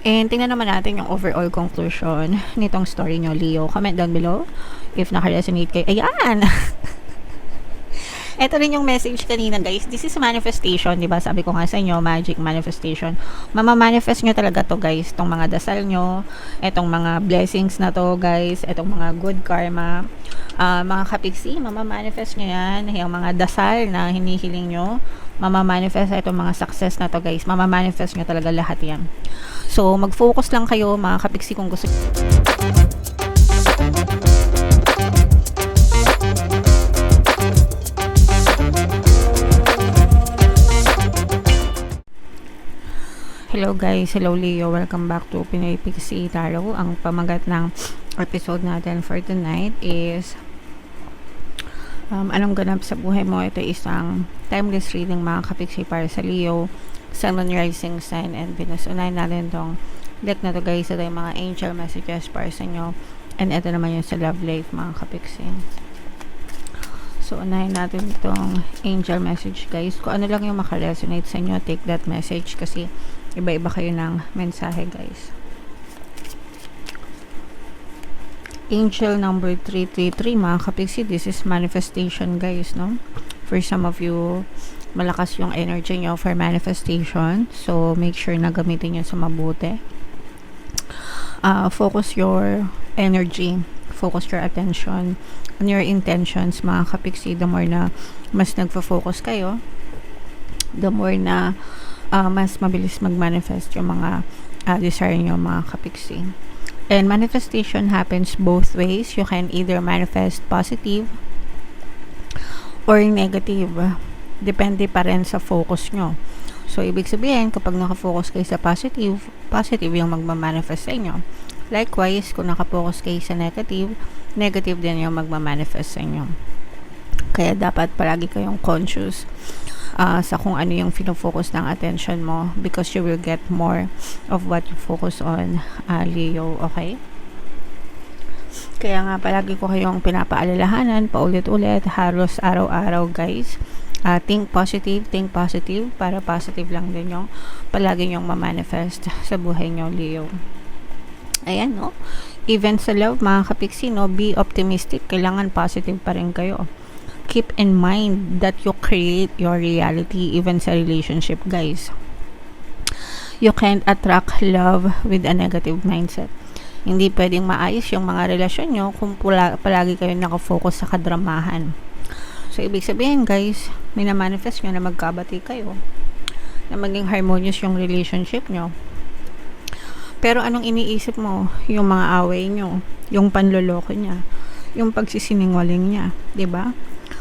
And tingnan naman natin yung overall conclusion nitong story nyo, Leo. Comment down below if naka-resonate kayo. Ayan! Ito rin yung message kanina, guys. This is manifestation, di ba? Sabi ko nga sa inyo, magic manifestation. Mama-manifest nyo talaga to, guys. Itong mga dasal nyo, itong mga blessings na to, guys. Itong mga good karma. Mga kapiksi, mama-manifest nyo yan. Yung mga dasal na hinihiling nyo, mama-manifest itong mga success na to, guys. Mama-manifest nyo talaga lahat yan. So, mag-focus lang kayo, mga kapiksi, kung gusto. Hello guys, hello Leo, welcome back to Pinoy Pixie Tarot. Ang pamagat ng episode natin for tonight is anong ganap sa buhay mo? Ito isang timeless reading, mga kapixie, para sa Leo, Sun, Moon, Rising Sign, and Venus. Unahin natin tong deck na to, guys. Ito yung mga angel messages para sa inyo, and ito naman yung sa love life, mga kapixie. So, unahin natin itong angel message, guys. Kung ano lang yung makaresonate sa inyo, take that message kasi iba-iba kayo ng mensahe, guys. Angel number 333, mga kapixie. This is manifestation, guys, no? For some of you, malakas yung energy nyo for manifestation. So, make sure na gamitin nyo sa mabuti. Focus your energy. Focus your attention on your intentions, mga kapixie. The more na mas nagfo-focus kayo, the more na mas mabilis mag-manifest yung mga desire nyo, mga kapixie. And manifestation happens both ways. You can either manifest positive or negative. Depende pa rin sa focus nyo. So, ibig sabihin, kapag nakafocus kayo sa positive, positive yung magmamanifest sa inyo. Likewise, kung nakapokus kayo sa negative, negative din yung magmamanifest sa inyo. Kaya dapat palagi kayong conscious sa kung ano yung fino-focus ng attention mo, because you will get more of what you focus on, Leo, okay? Kaya nga palagi ko kayong pinapaalalahanan paulit-ulit, halos araw-araw, guys. Think positive para positive lang din yung palagi yung ma-manifest sa buhay nyo, Leo. Ayan, no? Even sa love, mga kapixie, no? Be optimistic. Kailangan positive pa rin kayo. Keep in mind that you create your reality even sa relationship, guys. You can't attract love with a negative mindset. Hindi pwedeng maayos yung mga relasyon nyo kung palagi kayo nakafocus sa kadramahan. So, ibig sabihin, guys, minamanifest nyo na magkabati kayo, na maging harmonious yung relationship nyo. Pero anong iniisip mo? Yung mga away nyo, yung panloloko niya, yung pagsisinungaling niya, 'di ba?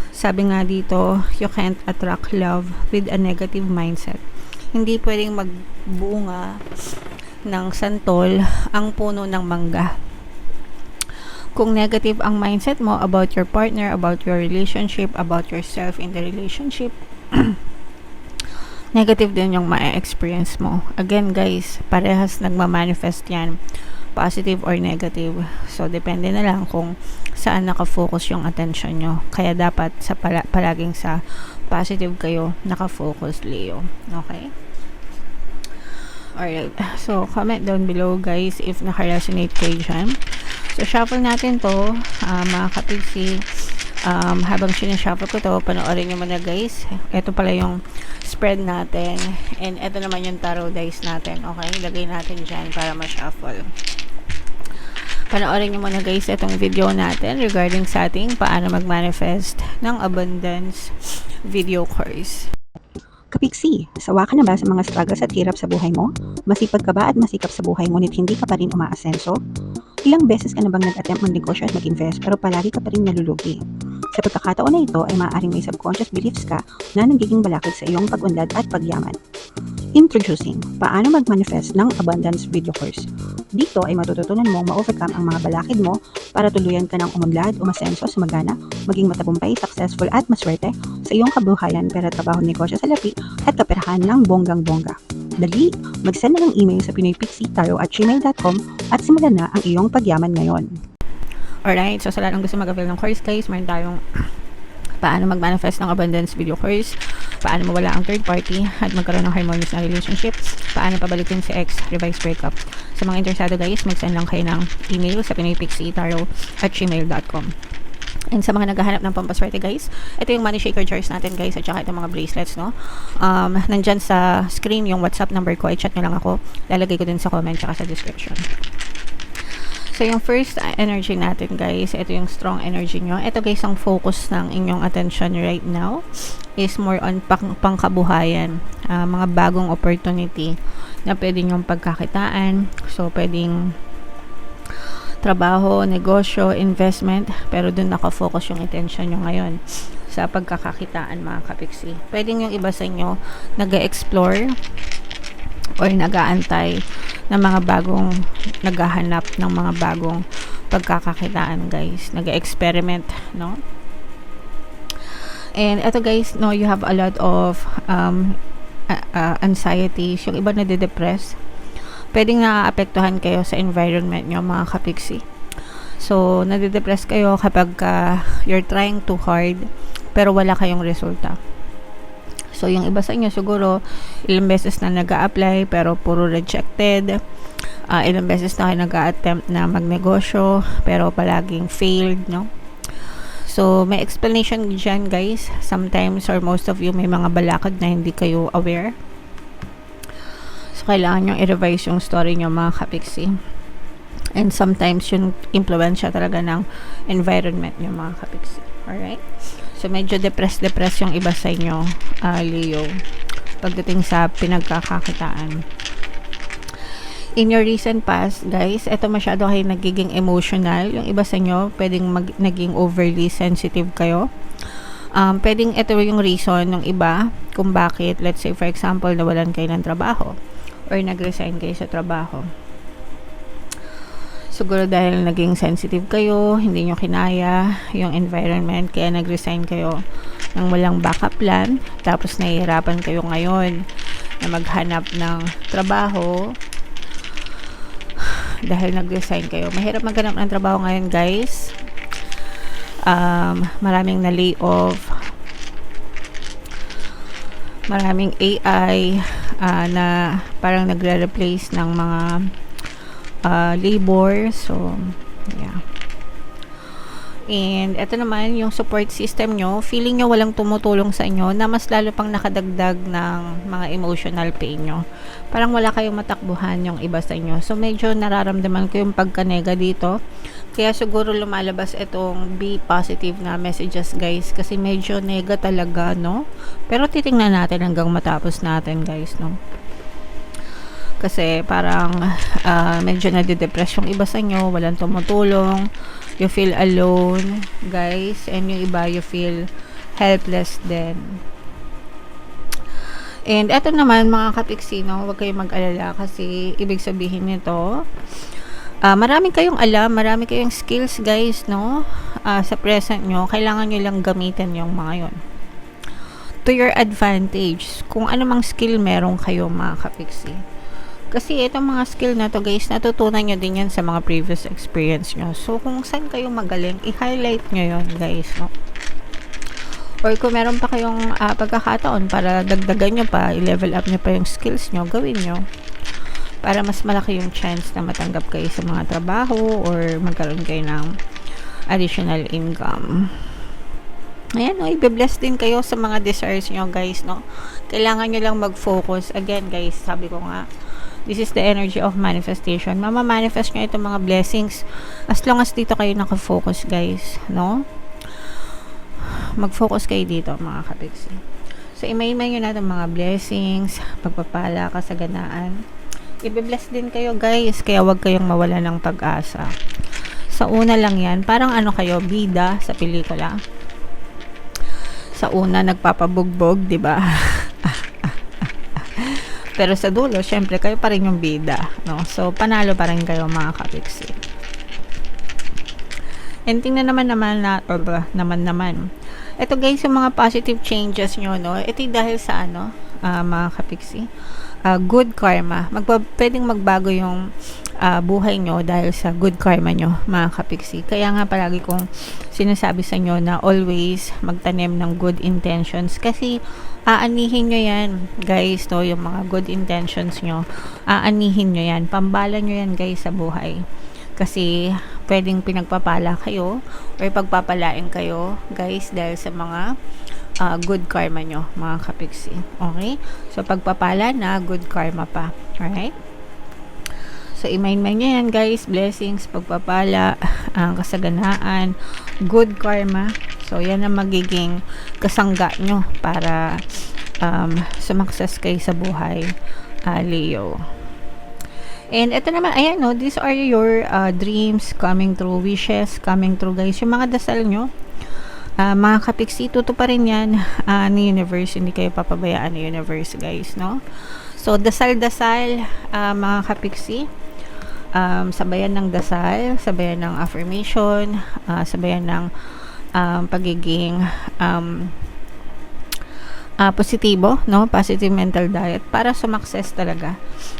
Sabi nga dito, you can't attract love with a negative mindset. Hindi pwedeng magbunga ng santol ang puno ng mangga. Kung negative ang mindset mo about your partner, about your relationship, about yourself in the relationship, negative din yung ma-experience mo. Again, guys, parehas nagma-manifest yan, positive or negative. So, depende na lang kung saan nakafocus yung attention nyo. Kaya dapat sa palaging sa positive kayo nakafocus, Leo. Okay? Alright. So, comment down below, guys, if naka-resonate kayo dyan. So, shuffle natin to, mga kapixie. Habang sinashuffle ko to, panoorin nyo muna, guys. Ito pala yung spread natin. And ito naman yung tarot dice natin. Okay? Ilagay natin dyan para ma-shuffle. Panoorin nyo muna, guys, itong video natin regarding sa ating paano mag-manifest ng abundance video course. Kapiksi, sawa ka na ba sa mga struggles at hirap sa buhay mo? Masipag ka ba at masikap sa buhay ngunit hindi ka pa rin umaasenso? Ilang beses ka na bang nag-attempt mag-negosyo at mag-invest pero palagi ka pa rin nalulugi? Sa pagkakataon na ito ay maaaring may subconscious beliefs ka na nagiging balakid sa iyong pag-unlad at pagyaman. Introducing, paano mag-manifest ng abundance video course. Dito ay matututunan mong ma-overcome ang mga balakid mo para tuluyan ka ng umunlad, umasenso, sumagana, maging matagumpay, successful at maswerte sa iyong kabuhayan, pera, trabaho, negosyo, salapi at kaperahan ng bonggang-bongga. Dali, mag-send na ng email sa pinoypixie@gmail.com at simulan na ang iyong pagyaman ngayon. Alright, so sa lahat ng gusto mag-avail ng course, guys, meron tayong paano mag-manifest ng abundance video course. paano mawala ang third party at magkaroon ng harmonious na relationship, paano pabalikin si ex, revise breakup. Sa mga interesado guys, mag-send lang kayo ng email sa pinoypixietarot@gmail.com. And sa mga naghahanap ng pampaswerte guys, ito yung money shaker jars natin guys, at saka itong mga bracelets, no? Nandyan sa screen yung WhatsApp number ko, i-chat nyo lang ako, lalagay ko din sa comment tsaka sa description. So, yung first energy natin, guys, ito yung strong energy nyo. Ito, guys, ang focus ng inyong attention right now is more on pangkabuhayan. Mga bagong opportunity na pwede nyong pagkakitaan. So, pwedeng trabaho, negosyo, investment. Pero dun nakafocus yung attention nyo ngayon sa pagkakakitaan, mga kapiksi. Pwedeng yung iba sa inyo nag-explore or nag-aantay ng mga bagong naghahanap ng mga bagong pagkakakitaan guys, nag-experiment, no? And eto guys, no, you have a lot of anxieties, yung iba nade-depress, pwedeng naaapektuhan kayo sa environment nyo, mga kapiksi. So nade-depress kayo kapag you're trying too hard pero wala kayong resulta. So, yung iba sa inyo siguro, ilang beses na nag-a-apply pero puro rejected. Ilang beses na kayo nag-a-attempt na magnegosyo pero palaging failed, no? So, may explanation dyan, guys. Sometimes or most of you may mga balakad na hindi kayo aware. So, kailangan nyo i-revise yung story nyo, mga kapiksi. And sometimes, yung impluensya talaga ng environment nyo, mga kapiksi. Alright? So, medyo depressed yung iba sa inyo, Leo, pagdating sa pinagkakakitaan. In your recent past, guys, eto masyado kayo nagiging emotional. Yung iba sa inyo, pwedeng naging overly sensitive kayo. Pwedeng ito yung reason ng iba kung bakit, let's say, for example, nawalan kayo ng trabaho or nag-resign kayo sa trabaho. Siguro dahil naging sensitive kayo, hindi nyo kinaya yung environment, kaya nag-resign kayo ng walang backup plan, tapos nahihirapan kayo ngayon na maghanap ng trabaho dahil nag-resign kayo. Mahirap maghanap ng trabaho ngayon, guys. Maraming na-lay off, maraming AI na parang nagre-replace ng mga labor. So, yeah. And ito naman, yung support system nyo, feeling nyo walang tumutulong sa inyo na mas lalo pang nakadagdag ng mga emotional pain nyo. Parang wala kayong matakbuhan yung iba sa inyo. So, medyo nararamdaman ko yung pagkanega dito. Kaya siguro lumalabas itong be positive na messages, guys. Kasi medyo nega talaga, no? Pero titingnan natin hanggang matapos natin, guys, no? Kasi parang medyo nade-depress yung iba sa inyo, walang tumutulong, you feel alone, guys, and yung iba you feel helpless din. And eto naman, mga kapiksino, huwag kayong mag-alala kasi ibig sabihin nito, marami kayong alam, marami kayong skills, guys, no? Sa present nyo, kailangan nyo lang gamitin yung mga yon to your advantage. Kung ano mang skill meron kayo, mga kapiksi. Kasi itong mga skill na to, guys, natutunan nyo din yan sa mga previous experience nyo. So, kung saan kayo magaling, i-highlight nyo yun, guys, no? Or kung meron pa kayong pagkakataon para dagdagan nyo pa, i-level up nyo pa yung skills nyo, gawin nyo. Para mas malaki yung chance na matanggap kayo sa mga trabaho or magkaroon kayo ng additional income. Ayan, no, i-bless din kayo sa mga desires nyo, guys, no? Kailangan nyo lang mag-focus. Again, guys, sabi ko nga, this is the energy of manifestation. Mama-manifest nyo itong mga blessings as long as dito kayo nakafocus, guys, no? Mag-focus kayo dito, mga kapiksi. So, imay-imay nyo natin mga blessings, pagpapala, kasaganaan. I-bless din kayo, guys, kaya wag kayong mawala ng pag-asa. Sa una lang yan, parang ano kayo, bida sa pelikula. Sa una, nagpapabugbog, di ba? Pero sa dulo, syempre, kayo pa rin yung bida, no? So, panalo pa rin kayo, mga kapiksi. And tingnan naman naman. Ito, guys, yung mga positive changes nyo, no? Ito dahil sa ano, mga kapiksi, good karma. Pwedeng magbago yung buhay nyo dahil sa good karma nyo, mga kapiksi. Kaya nga palagi kong sinasabi sa inyo na always magtanim ng good intentions kasi aanihin nyo yan, guys, to, yung mga good intentions nyo, aanihin nyo yan, pambala nyo yan, guys, sa buhay. Kasi pwedeng pinagpapala kayo or pagpapalain kayo, guys, dahil sa mga good karma nyo, mga kapiksi. Okay? So, pagpapala na, good karma pa. Alright? So, i-mind nyo yan, guys. Blessings, pagpapala, ang kasaganaan, good karma. So, yan ang magiging kasangga nyo para sumakses kayo sa buhay, Leo. And ito naman, ayan, no, these are your dreams coming true, wishes coming true, guys. Yung mga dasal nyo, mga kapiksi, tutuparin yan ni universe. Hindi kayo papabayaan ni universe, guys, no? So, dasal-dasal, mga kapiksi. Sabayan ng dasal, sabayan ng affirmation, sabayan ng pagiging positibo, no? Positive mental diet para sumakses talaga.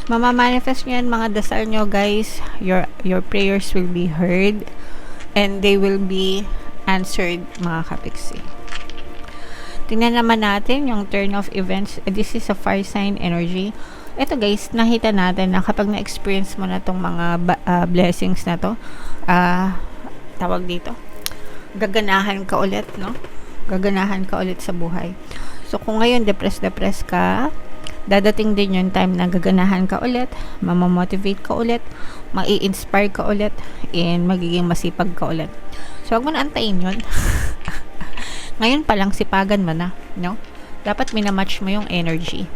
Mamamanifest nyo yan, mga dasal nyo, guys. Your prayers will be heard and they will be answered, mga kapiksi. Tingnan naman natin yung turn of events. This is a fire sign energy. Ito, guys, nakita natin na kapag na-experience mo na tong mga blessings na to, tawag dito, gaganahan ka ulit, no? Gaganahan ka ulit sa buhay. So, kung ngayon depressed ka, dadating din yung time na gaganahan ka ulit, mamamotivate ka ulit, mai-inspire ka ulit, and magiging masipag ka ulit. So, wag mo na antayin yun. Ngayon pa lang, sipagan mo na, no? Dapat minamatch mo yung energy.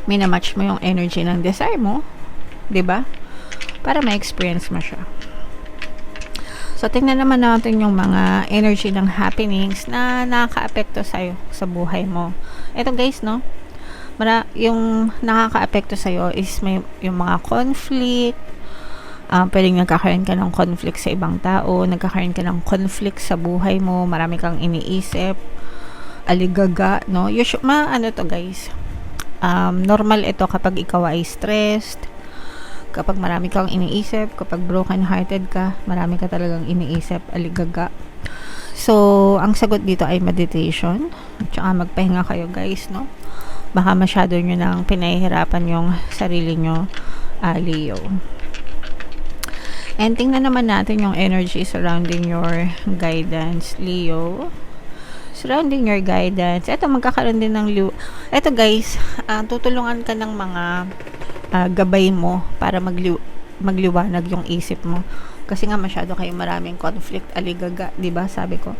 Minamatch mo yung energy ng desire mo, 'di ba? Para ma-experience mo siya. So, tingnan naman natin yung mga energy ng happenings na nakaka-apekto sa'yo sa buhay mo. Ito, guys, no? Yung nakaka-apekto sa'yo is yung mga conflict, pwedeng nagkakaroon ka ng conflict sa ibang tao, nagkakaroon ka ng conflict sa buhay mo, marami kang iniisip, aligaga, no? Ano to, guys? Normal ito kapag ikaw ay stressed, kapag marami kang iniisip, kapag broken-hearted ka, marami ka talagang iniisip, aligaga. So, ang sagot dito ay meditation, at saka magpahinga kayo, guys, no? Baka masyado nyo nang pinahihirapan yung sarili nyo, Leo. And tingnan naman natin yung energy surrounding your guidance, Leo. Surrounding your guidance. Ito, magkakaroon din ng ito, guys, tutulungan ka ng mga gabay mo para magliwanag yung isip mo. Kasi nga masyado kayong maraming conflict, aligaga, 'di ba? Sabi ko,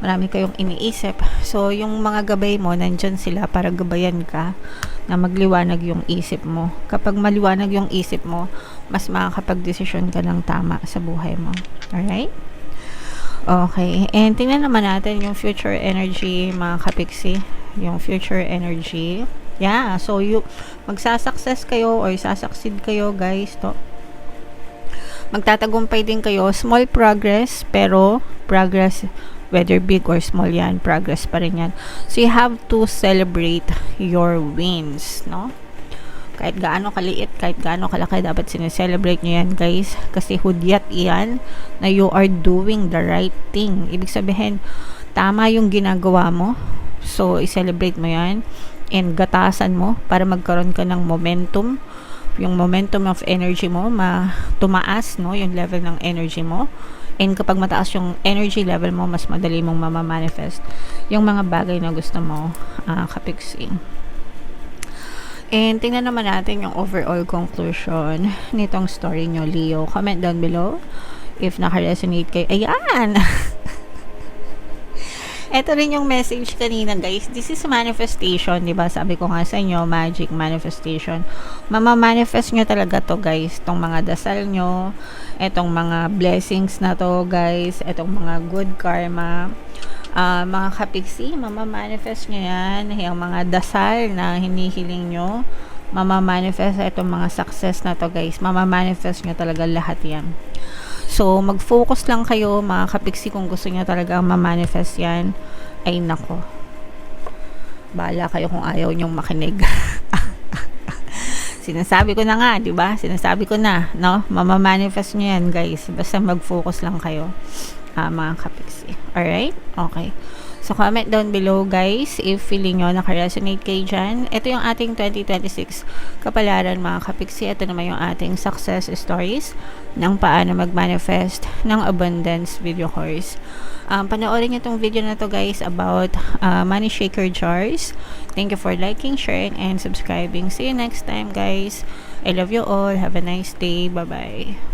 marami kayong iniisip. So, yung mga gabay mo, nandyan sila para gabayan ka na magliwanag yung isip mo. Kapag maliwanag yung isip mo, mas makakapag-desisyon ka ng tama sa buhay mo. Alright? Okay. And tingnan naman natin yung future energy, mga kapiksi. Yung future energy. Yeah. So, magsasucceed kayo or sasucceed kayo, guys. Magtatagumpay din kayo. Small progress, pero progress, whether big or small yan, progress pa rin yan. So, you have to celebrate your wins, no? Kahit gaano kaliit, kahit gaano kalaki, dapat sineselebrate nyo yan, guys. Kasi hudyat yan na you are doing the right thing. Ibig sabihin, tama yung ginagawa mo. So, i-celebrate mo yan. And gatasan mo para magkaroon ka ng momentum. Yung momentum of energy mo, tumaas, no? Yung level ng energy mo. And kapag mataas yung energy level mo, mas madali mong mamamanifest yung mga bagay na gusto mo, kapiksi. And tingnan naman natin yung overall conclusion nitong story nyo, Leo. Comment down below if naka-resonate kayo. Ayan! Ito rin yung message kanina, guys. This is manifestation, diba? Sabi ko nga sa inyo, magic manifestation. Mamamanifest nyo talaga to, guys. Itong mga dasal nyo, itong mga blessings na to, guys. Itong mga good karma. Mga kapiksi, mamamanifest nyo yan. Yung mga dasal na hinihiling nyo, mamamanifest itong mga success na to, guys. Mamamanifest nyo talaga lahat yan. So, mag-focus lang kayo, mga kapiksi, kung gusto nyo talaga ma-manifest yan. Ay, nako. Bahala kayo kung ayaw nyong makinig. Sinasabi ko na nga, di ba? Sinasabi ko na, no? Mamamanifest nyo yan, guys. Basta mag-focus lang kayo, mga kapiksi. Alright? Okay. So, comment down below, guys, if feeling nyo nakaresonate kayo dyan. Ito yung ating 2026 kapalaran, mga kapiksi. Ito naman yung ating success stories ng paano mag-manifest ng abundance video course. Panoorin nyo itong video na to, guys, about money shaker jars. Thank you for liking, sharing, and subscribing. See you next time, guys. I love you all. Have a nice day. Bye-bye.